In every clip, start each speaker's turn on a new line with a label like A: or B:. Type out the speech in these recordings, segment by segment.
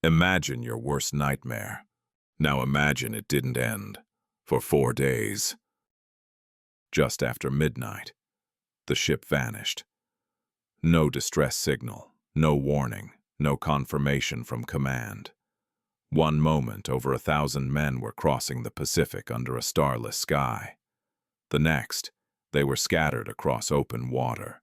A: Imagine your worst nightmare. Now imagine it didn't end. For 4 days. Just after midnight, the ship vanished. No distress signal, no warning, no confirmation from command. One moment, over 1,000 men were crossing the Pacific under a starless sky. The next, they were scattered across open water.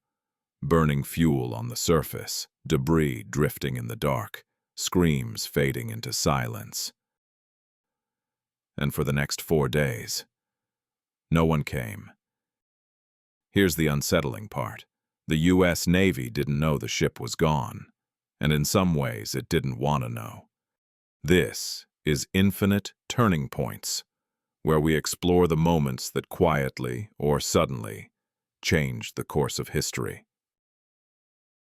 A: Burning fuel on the surface, debris drifting in the dark, screams fading into silence. And for the next 4 days, no one came. Here's the unsettling part. The U.S. Navy didn't know the ship was gone, and in some ways it didn't want to know. This is Infinite Turning Points, where we explore the moments that quietly or suddenly changed the course of history.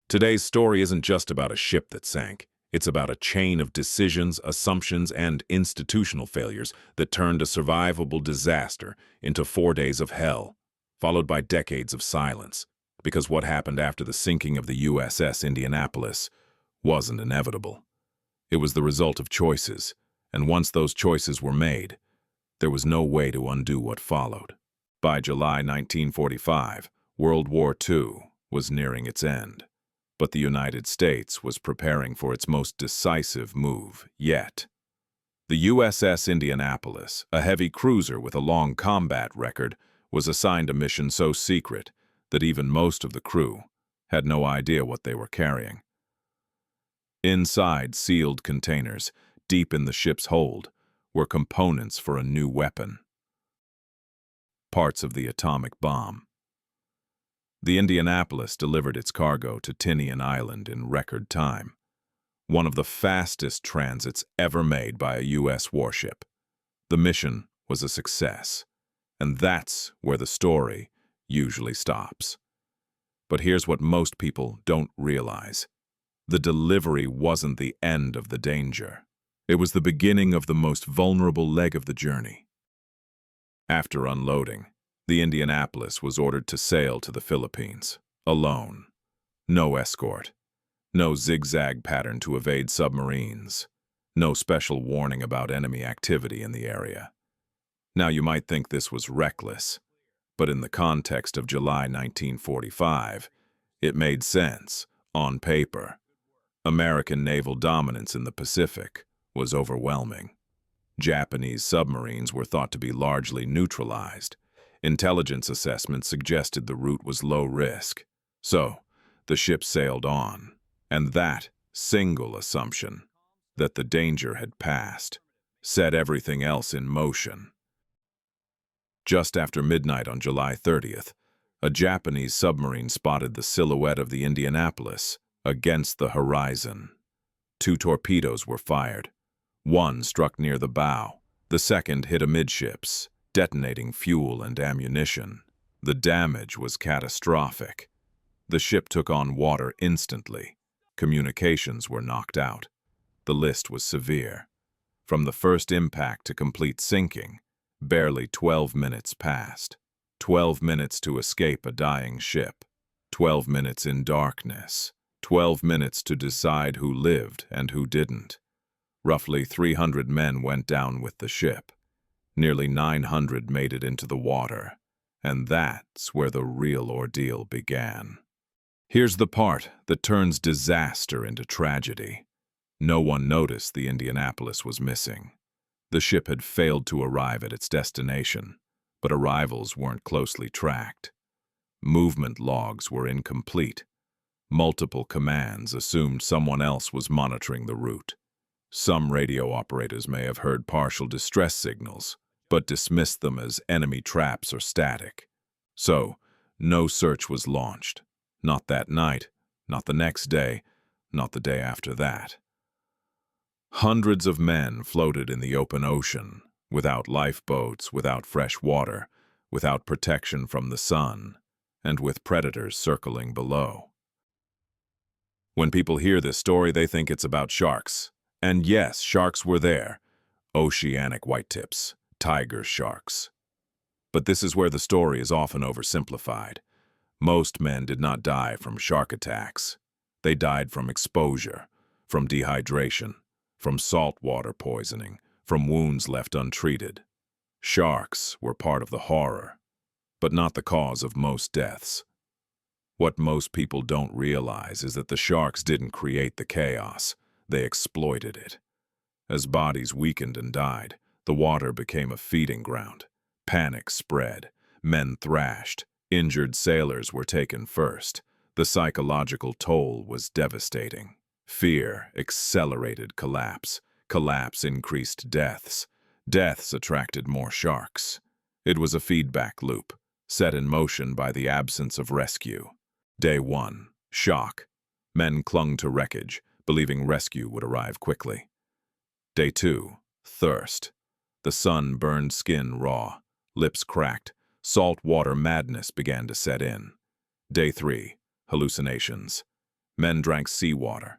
A: Today's story isn't just about a ship that sank. It's about a chain of decisions, assumptions, and institutional failures that turned a survivable disaster into 4 days of hell, followed by decades of silence. Because what happened after the sinking of the USS Indianapolis wasn't inevitable. It was the result of choices, and once those choices were made, there was no way to undo what followed. By July 1945, World War II was nearing its end, but the United States was preparing for its most decisive move yet. The USS Indianapolis, a heavy cruiser with a long combat record, was assigned a mission so secret that even most of the crew had no idea what they were carrying. Inside sealed containers, deep in the ship's hold, were components for a new weapon. Parts of the atomic bomb. The Indianapolis delivered its cargo to Tinian Island in record time, one of the fastest transits ever made by a U.S. warship. The mission was a success, and that's where the story usually stops. But here's what most people don't realize. The delivery wasn't the end of the danger. It was the beginning of the most vulnerable leg of the journey. After unloading, the Indianapolis was ordered to sail to the Philippines, alone. No escort, no zigzag pattern to evade submarines, no special warning about enemy activity in the area. Now you might think this was reckless, but in the context of July 1945, it made sense, on paper. American naval dominance in the Pacific was overwhelming. Japanese submarines were thought to be largely neutralized. Intelligence assessments suggested the route was low risk. So, the ship sailed on, and that single assumption, that the danger had passed, set everything else in motion. Just after midnight on July 30th, a Japanese submarine spotted the silhouette of the Indianapolis against the horizon. 2 torpedoes were fired. One struck near the bow. The second hit amidships, detonating fuel and ammunition. The damage was catastrophic. The ship took on water instantly. Communications were knocked out. The list was severe. From the first impact to complete sinking, barely 12 minutes passed. 12 minutes to escape a dying ship. 12 minutes in darkness. 12 minutes to decide who lived and who didn't. Roughly 300 men went down with the ship. Nearly 900 made it into the water. And that's where the real ordeal began. Here's the part that turns disaster into tragedy. No one noticed the Indianapolis was missing. The ship had failed to arrive at its destination, but arrivals weren't closely tracked. Movement logs were incomplete. Multiple commands assumed someone else was monitoring the route. Some radio operators may have heard partial distress signals, but dismissed them as enemy traps or static. So, no search was launched. Not that night, not the next day, not the day after that. Hundreds of men floated in the open ocean, without lifeboats, without fresh water, without protection from the sun, and with predators circling below. When people hear this story, they think it's about sharks. And yes, sharks were there. Oceanic whitetips, tiger sharks. But this is where the story is often oversimplified. Most men did not die from shark attacks. They died from exposure, from dehydration, from saltwater poisoning, from wounds left untreated. Sharks were part of the horror, but not the cause of most deaths. What most people don't realize is that the sharks didn't create the chaos, they exploited it. As bodies weakened and died, the water became a feeding ground. Panic spread, men thrashed, injured sailors were taken first. The psychological toll was devastating. Fear accelerated collapse. Collapse increased deaths. Deaths attracted more sharks. It was a feedback loop, set in motion by the absence of rescue. Day 1. Shock. Men clung to wreckage, believing rescue would arrive quickly. Day 2. Thirst. The sun burned skin raw, lips cracked, saltwater madness began to set in. Day 3. Hallucinations. Men drank seawater.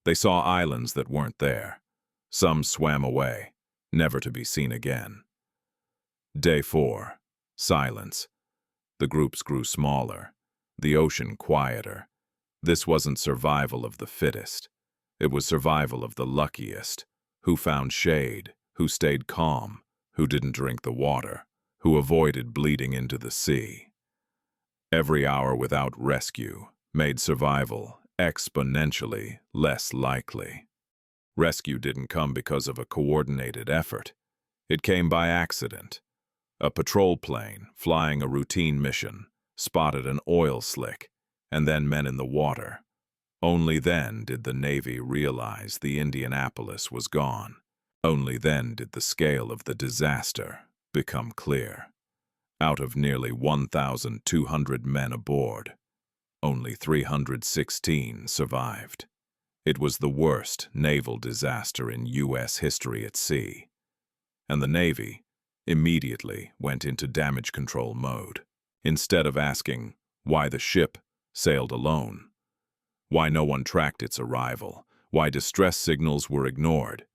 A: They saw islands that weren't there. Some swam away, never to be seen again. Day 4. Silence. The groups grew smaller, the ocean quieter. This wasn't survival of the fittest. It was survival of the luckiest, who found shade, who stayed calm, who didn't drink the water, who avoided bleeding into the sea. Every hour without rescue made survival exponentially less likely. Rescue didn't come because of a coordinated effort. It came by accident. A patrol plane, flying a routine mission, spotted an oil slick, and then men in the water. Only then did the Navy realize the Indianapolis was gone. Only then did the scale of the disaster become clear. Out of nearly 1,200 men aboard, only 316 survived. It was the worst naval disaster in U.S. history at sea, and the Navy immediately went into damage control mode. Instead of asking why the ship sailed alone, why no one tracked its arrival, why distress signals were ignored,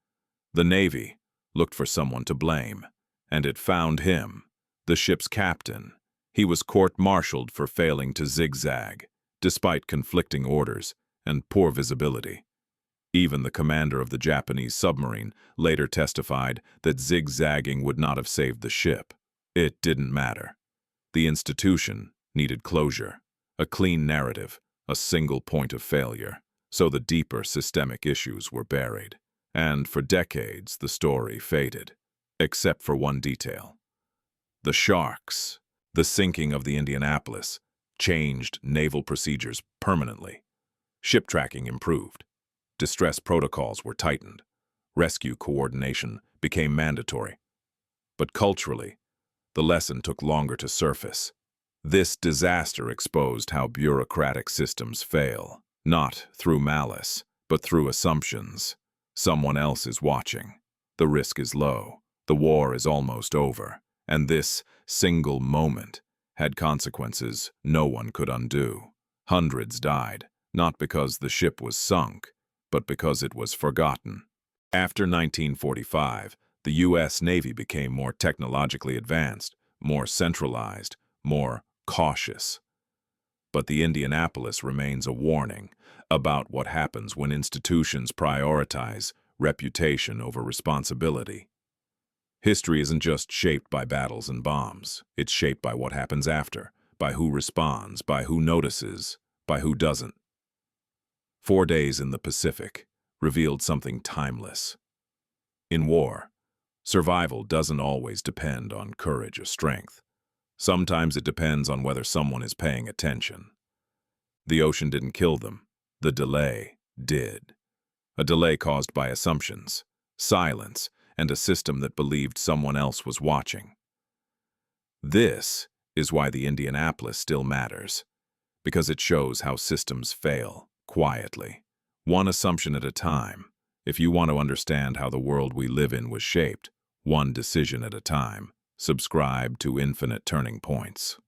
A: the Navy looked for someone to blame, and it found him, the ship's captain. He was court-martialed for failing to zigzag, despite conflicting orders and poor visibility. Even the commander of the Japanese submarine later testified that zigzagging would not have saved the ship. It didn't matter. The institution needed closure, a clean narrative, a single point of failure, so the deeper systemic issues were buried. And for decades the story faded, except for one detail. The sharks, the sinking of the Indianapolis, changed naval procedures permanently. Ship tracking improved. Distress protocols were tightened. Rescue coordination became mandatory. But culturally, the lesson took longer to surface. This disaster exposed how bureaucratic systems fail, not through malice, but through assumptions. Someone else is watching. The risk is low. The war is almost over. And this single moment had consequences no one could undo. Hundreds died, not because the ship was sunk, but because it was forgotten. After 1945, the U.S. Navy became more technologically advanced, more centralized, more cautious. But the Indianapolis remains a warning about what happens when institutions prioritize reputation over responsibility. History isn't just shaped by battles and bombs. It's shaped by what happens after, by who responds, by who notices, by who doesn't. 4 days in the Pacific revealed something timeless. In war, survival doesn't always depend on courage or strength. Sometimes it depends on whether someone is paying attention. The ocean didn't kill them. The delay did. A delay caused by assumptions, silence, and a system that believed someone else was watching. This is why the Indianapolis still matters, because it shows how systems fail, quietly, one assumption at a time. If you want to understand how the world we live in was shaped, one decision at a time, subscribe to Infinite Turning Points.